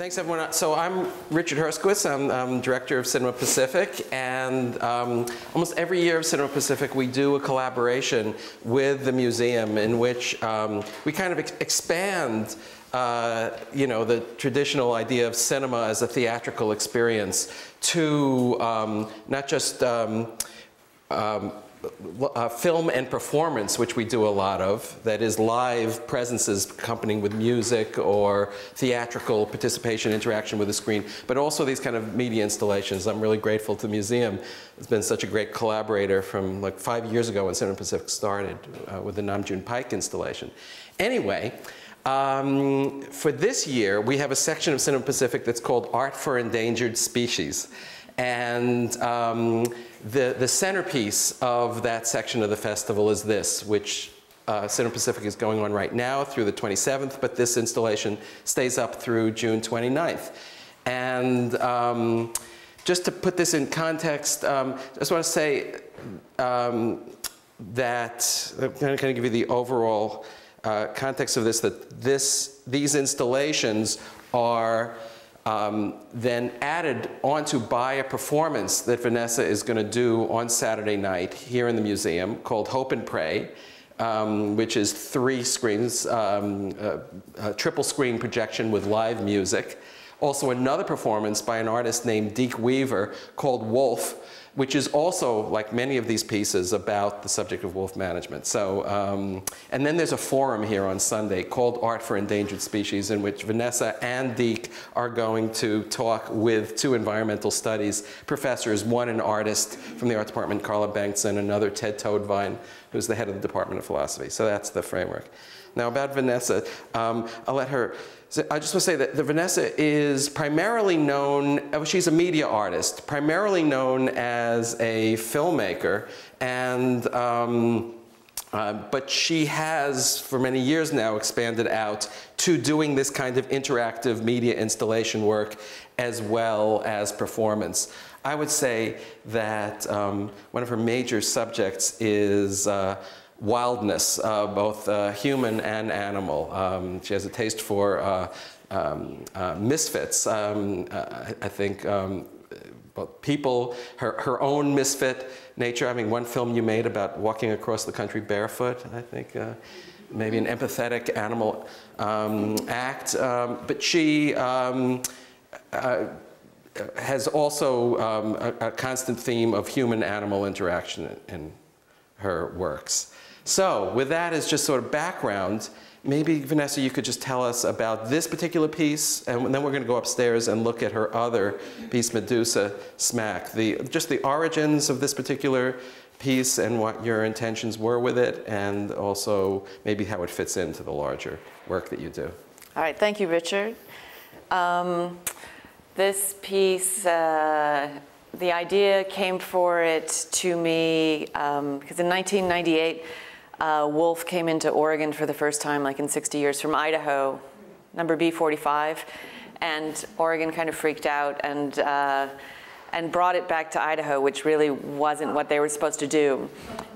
Thanks, everyone. So I'm Richard Herskowitz. I'm director of Cinema Pacific, and almost every year of Cinema Pacific we do a collaboration with the museum in which we kind of expand you know, the traditional idea of cinema as a theatrical experience to not just film and performance, which we do a lot of, that is live presences accompanying with music or theatrical participation, interaction with the screen, but also these kind of media installations. I'm really grateful to the museum. It's been such a great collaborator from like 5 years ago when Cinema Pacific started with the Nam June Paik installation. Anyway, for this year, we have a section of Cinema Pacific that's called Art for Endangered Species. And the centerpiece of that section of the festival is this, which Cinema Pacific is going on right now through the 27th, but this installation stays up through June 29th. And just to put this in context, I just want to say that I'm going to give you the overall context of this, that these installations are then added onto by a performance that Vanessa is going to do on Saturday night here in the museum called Hope and Pray, which is 3 screens, a triple screen projection with live music. Also another performance by an artist named Deke Weaver called Wolf, which is also, like many of these pieces, about the subject of wolf management. So, and then there's a forum here on Sunday called Art for Endangered Species, in which Vanessa and Deke are going to talk with 2 environmental studies professors, one an artist from the art department, Carla Bengtson, another Ted Toadvine, who's the head of the Department of Philosophy. So that's the framework. Now about Vanessa, I'll let her. So I just want to say that Vanessa is primarily known, she's a media artist, primarily known as a filmmaker, and, but she has, for many years now, expanded out to doing this kind of interactive media installation work as well as performance. I would say that one of her major subjects is wildness, both human and animal. She has a taste for misfits. I think both people, her own misfit nature. I mean, one film you made about walking across the country barefoot, I think, maybe an empathetic animal act. But she has also a constant theme of human-animal interaction in her works. So, with that as just sort of background, maybe, Vanessa, you could just tell us about this particular piece, and then we're going to go upstairs and look at her other piece, Medusa Smack. Just the origins of this particular piece and what your intentions were with it, and also maybe how it fits into the larger work that you do. All right, thank you, Richard. This piece, the idea came for it to me because in 1998, wolf came into Oregon for the first time, like in 60 years, from Idaho, number B45, and Oregon kind of freaked out and brought it back to Idaho, which really wasn't what they were supposed to do.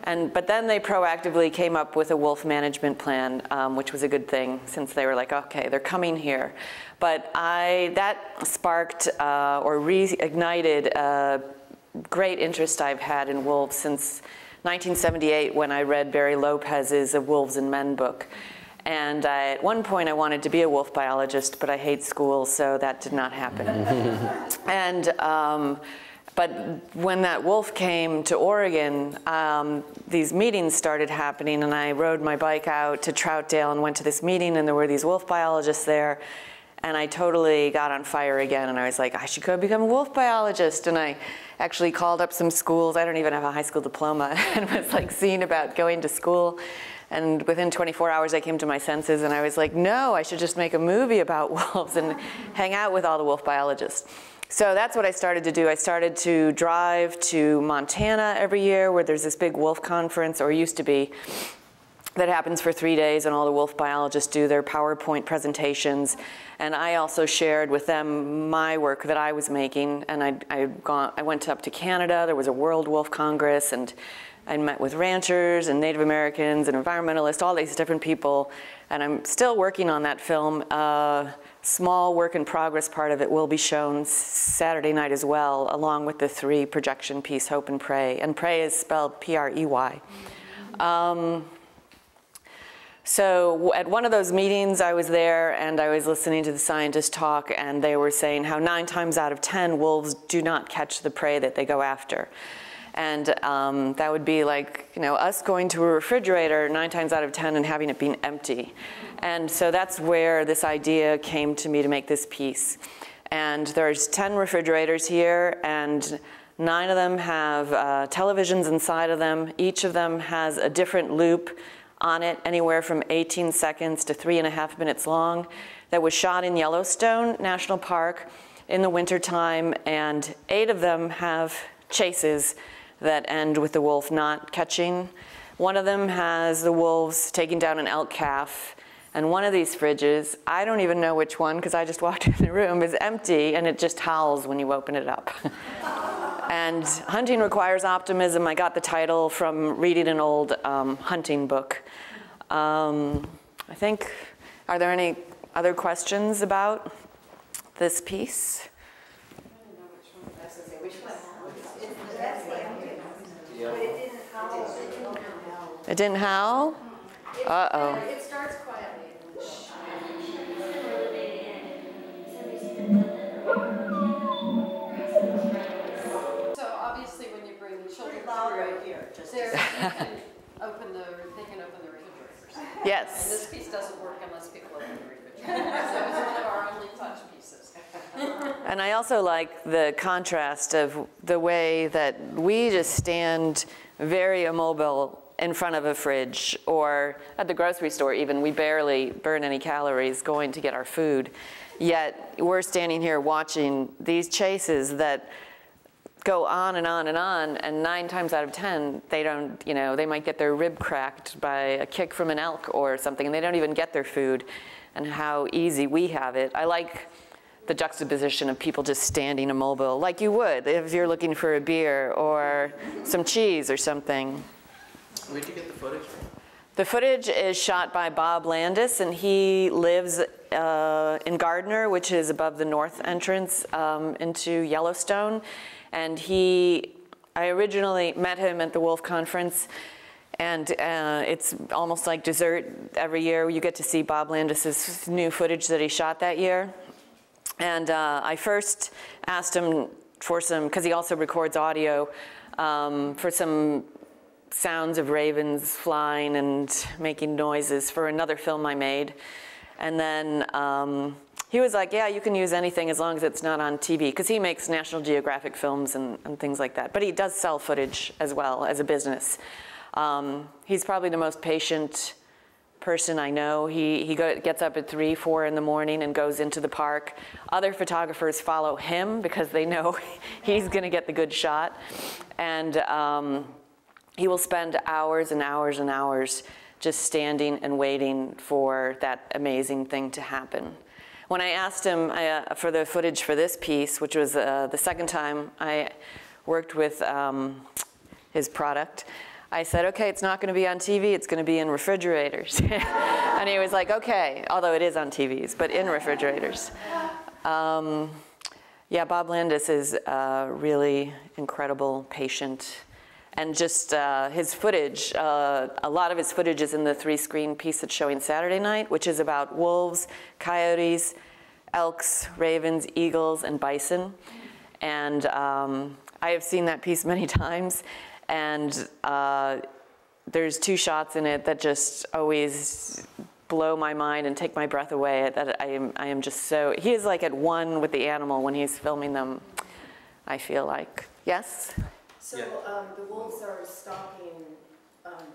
But then they proactively came up with a wolf management plan, which was a good thing, since they were like, okay, they're coming here. But that sparked or reignited a great interest I've had in wolves since 1978, when I read Barry Lopez's A Wolves and Men book. And at one point I wanted to be a wolf biologist, but I hate school, so that did not happen. And but when that wolf came to Oregon, these meetings started happening, and I rode my bike out to Troutdale and went to this meeting, and there were these wolf biologists there, and I totally got on fire again, and I was like, I should go become a wolf biologist. And I actually called up some schools. I don't even have a high school diploma, and was like seeing about going to school. And within 24 hours, I came to my senses, and I was like, no, I should just make a movie about wolves and hang out with all the wolf biologists. So that's what I started to do. I started to drive to Montana every year, where there's this big wolf conference, or used to be, that happens for 3 days, and all the wolf biologists do their PowerPoint presentations. And I also shared with them my work that I was making. And I went up to Canada. There was a World Wolf Congress, and I met with ranchers and Native Americans and environmentalists, all these different people, and I'm still working on that film. Small work in progress part of it will be shown Saturday night as well, along with the 3 projection piece, Hope and Pray. And Pray is spelled P-R-E-Y. So at one of those meetings, I was there and I was listening to the scientists talk, and they were saying how 9 times out of 10 wolves do not catch the prey that they go after. And that would be like, you know, us going to a refrigerator 9 times out of 10 and having it being empty. And so that's where this idea came to me to make this piece. And there's 10 refrigerators here, and 9 of them have televisions inside of them. Each of them has a different loop on it, anywhere from 18 seconds to 3.5 minutes long, that was shot in Yellowstone National Park in the wintertime, and 8 of them have chases that end with the wolf not catching. One of them has the wolves taking down an elk calf, and one of these fridges, I don't even know which one because I just walked in the room, is empty, and it just howls when you open it up. And Hunting Requires Optimism, I got the title from reading an old hunting book. I think, are there any other questions about this piece? It didn't howl? Uh-oh. It starts quietly. So obviously when you bring children through right here, they can open the refrigerators. Yes. And this piece doesn't work unless people open the refrigerator. So it's one of our only touch pieces. And I also like the contrast of the way that we just stand very immobile in front of a fridge, or at the grocery store even, we barely burn any calories going to get our food. Yet we're standing here watching these chases that go on and on and on, and 9 times out of 10, they don't, you know, they might get their rib cracked by a kick from an elk or something, and they don't even get their food, and how easy we have it. I like the juxtaposition of people just standing immobile, like you would if you're looking for a beer or some cheese or something. Where'd you get the footage from? The footage is shot by Bob Landis, and he lives in Gardner, which is above the north entrance into Yellowstone. And I originally met him at the Wolf Conference, and it's almost like dessert every year. You get to see Bob Landis's new footage that he shot that year. And I first asked him for some, because he also records audio, for some sounds of ravens flying and making noises for another film I made. And then he was like, yeah, you can use anything as long as it's not on TV, because he makes National Geographic films and things like that. But he does sell footage as well as a business. He's probably the most patient person I know. He gets up at 3, 4 in the morning and goes into the park. Other photographers follow him because they know he's going to get the good shot. And he will spend hours and hours and hours just standing and waiting for that amazing thing to happen. When I asked him for the footage for this piece, which was the second time I worked with his product, I said, okay, it's not going to be on TV, it's going to be in refrigerators. And he was like, okay, although it is on TVs, but in refrigerators. Yeah, Bob Landis is really incredible, patient. And just his footage, a lot of his footage is in the 3-screen piece that's showing Saturday night, which is about wolves, coyotes, elks, ravens, eagles, and bison. And I have seen that piece many times. And there's 2 shots in it that just always blow my mind and take my breath away. That I am just so, he is like at one with the animal when he's filming them, I feel like. Yes? So the wolves are stalking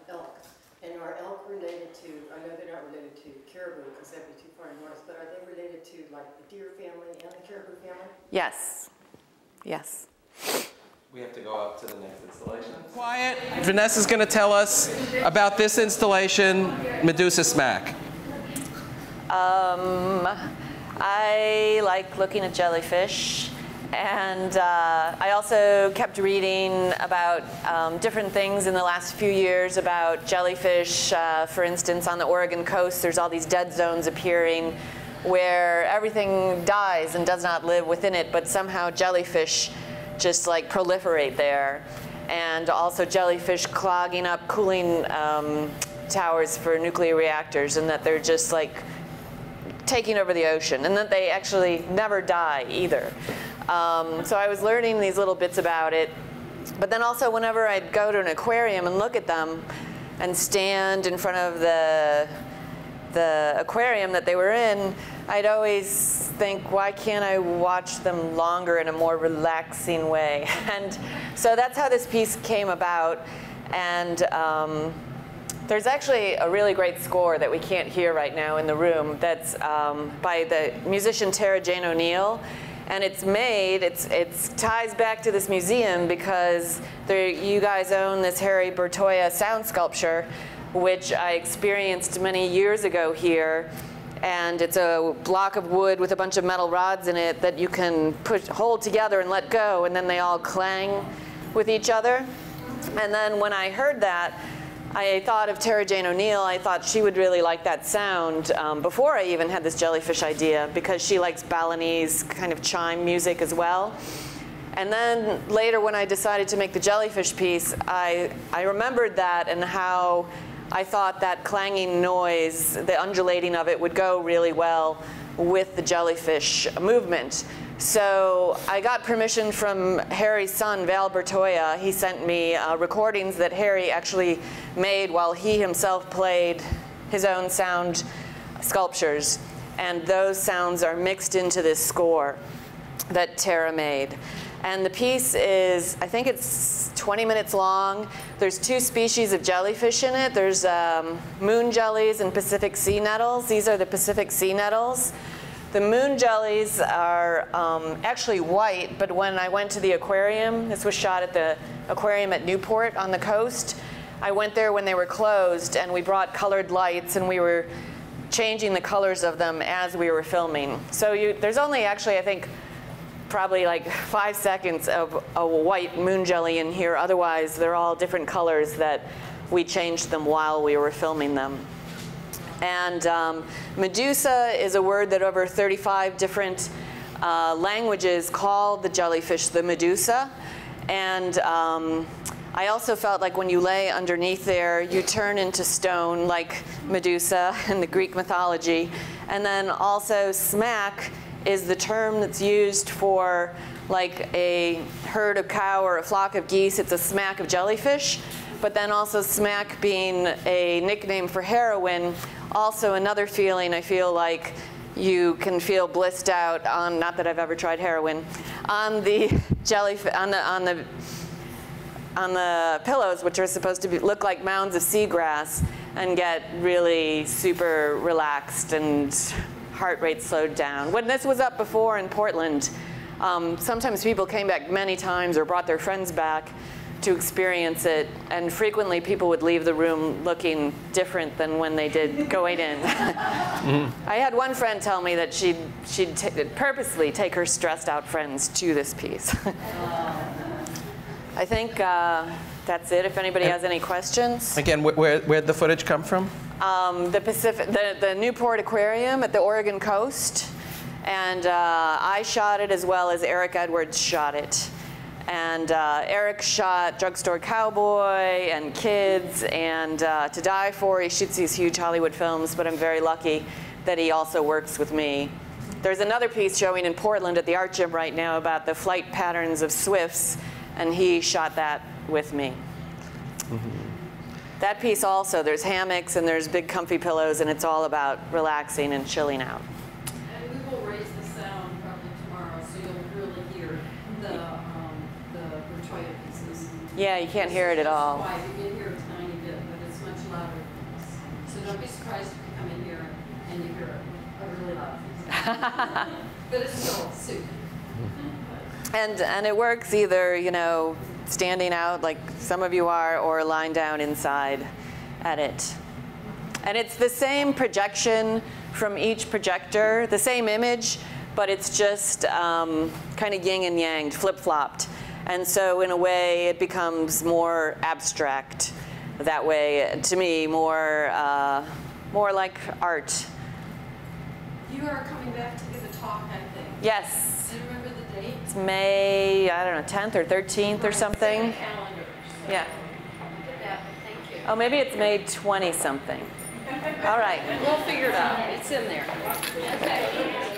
elk, and are elk related to, I know they're not related to caribou because that'd be too far north, but are they related to like the deer family and the caribou family? Yes. Yes. We have to go up to the next installation. Quiet. Vanessa's going to tell us about this installation, Medusa Smack. I like looking at jellyfish, And I also kept reading about different things in the last few years about jellyfish. For instance, on the Oregon coast, there's all these dead zones appearing where everything dies and does not live within it, but somehow jellyfish just like proliferate there. And also jellyfish clogging up cooling towers for nuclear reactors, and that they're just like taking over the ocean, and that they actually never die either. So I was learning these little bits about it. But then also whenever I'd go to an aquarium and look at them and stand in front of the aquarium that they were in, I'd always think, why can't I watch them longer in a more relaxing way? And so that's how this piece came about. And there's actually a really great score that we can't hear right now in the room that's by the musician Tara Jane O'Neill. And it's made, it ties back to this museum because you guys own this Harry Bertoia sound sculpture, which I experienced many years ago here. And it's a block of wood with a bunch of metal rods in it that you can hold together and let go, and then they all clang with each other. And then when I heard that, I thought of Tara Jane O'Neill. I thought she would really like that sound before I even had this jellyfish idea, because she likes Balinese kind of chime music as well. And then later when I decided to make the jellyfish piece, I remembered that and how I thought that clanging noise, the undulating of it, would go really well with the jellyfish movement. So I got permission from Harry's son, Val Bertoia. He sent me recordings that Harry actually made while he himself played his own sound sculptures. And those sounds are mixed into this score that Tara made. And the piece is, I think it's 20 minutes long. There's 2 species of jellyfish in it. There's moon jellies and Pacific sea nettles. These are the Pacific sea nettles. The moon jellies are actually white, but when I went to the aquarium, this was shot at the aquarium at Newport on the coast, I went there when they were closed, and we brought colored lights, and we were changing the colors of them as we were filming. So there's only actually, I think, probably like 5 seconds of a white moon jelly in here. Otherwise, they're all different colors that we changed them while we were filming them. And Medusa is a word that over 35 different languages call the jellyfish the Medusa. And I also felt like when you lay underneath there, you turn into stone like Medusa in the Greek mythology. And then also smack is the term that's used for like a herd of cow or a flock of geese. It's a smack of jellyfish. But then also smack being a nickname for heroin, also another feeling I feel like you can feel blissed out on, not that I've ever tried heroin, on the jellyfish, on the pillows, which are supposed to look like mounds of seagrass, and get really super relaxed and heart rate slowed down. When this was up before in Portland, sometimes people came back many times or brought their friends back to experience it, and frequently people would leave the room looking different than when they did going in. I had one friend tell me that she'd purposely take her stressed out friends to this piece. I think that's it, if anybody has any questions. Again, where'd the footage come from? The Newport Aquarium at the Oregon coast. And I shot it as well as Eric Edwards shot it. And Eric shot Drugstore Cowboy and Kids and To Die For. He shoots these huge Hollywood films, but I'm very lucky that he also works with me. There's another piece showing in Portland at the Art Gym right now about the flight patterns of swifts, and he shot that with me. Mm-hmm. That piece also, there's hammocks and there's big comfy pillows, and it's all about relaxing and chilling out. And we will raise the sound probably tomorrow, so you'll really hear the Bertoia pieces. Yeah, you can't hear it at all. Quiet. You can hear a tiny bit, but it's much louder than this. So don't be surprised if you come in here and you hear a really loud piece. But it's still soothing. And it works either, you know, standing out like some of you are, or lying down inside at it. And it's the same projection from each projector, the same image, but it's just kind of yin and yang, flip-flopped. And so in a way, it becomes more abstract. That way, to me, more like art. You are coming back to give a talk, I think. Yes. Do you remember the date? It's May, I don't know, 10th or 13th or something. Calendar. So Yeah. get that. Thank you. Oh, maybe it's May 20-something. All right. We'll figure it out. It's in there. Okay.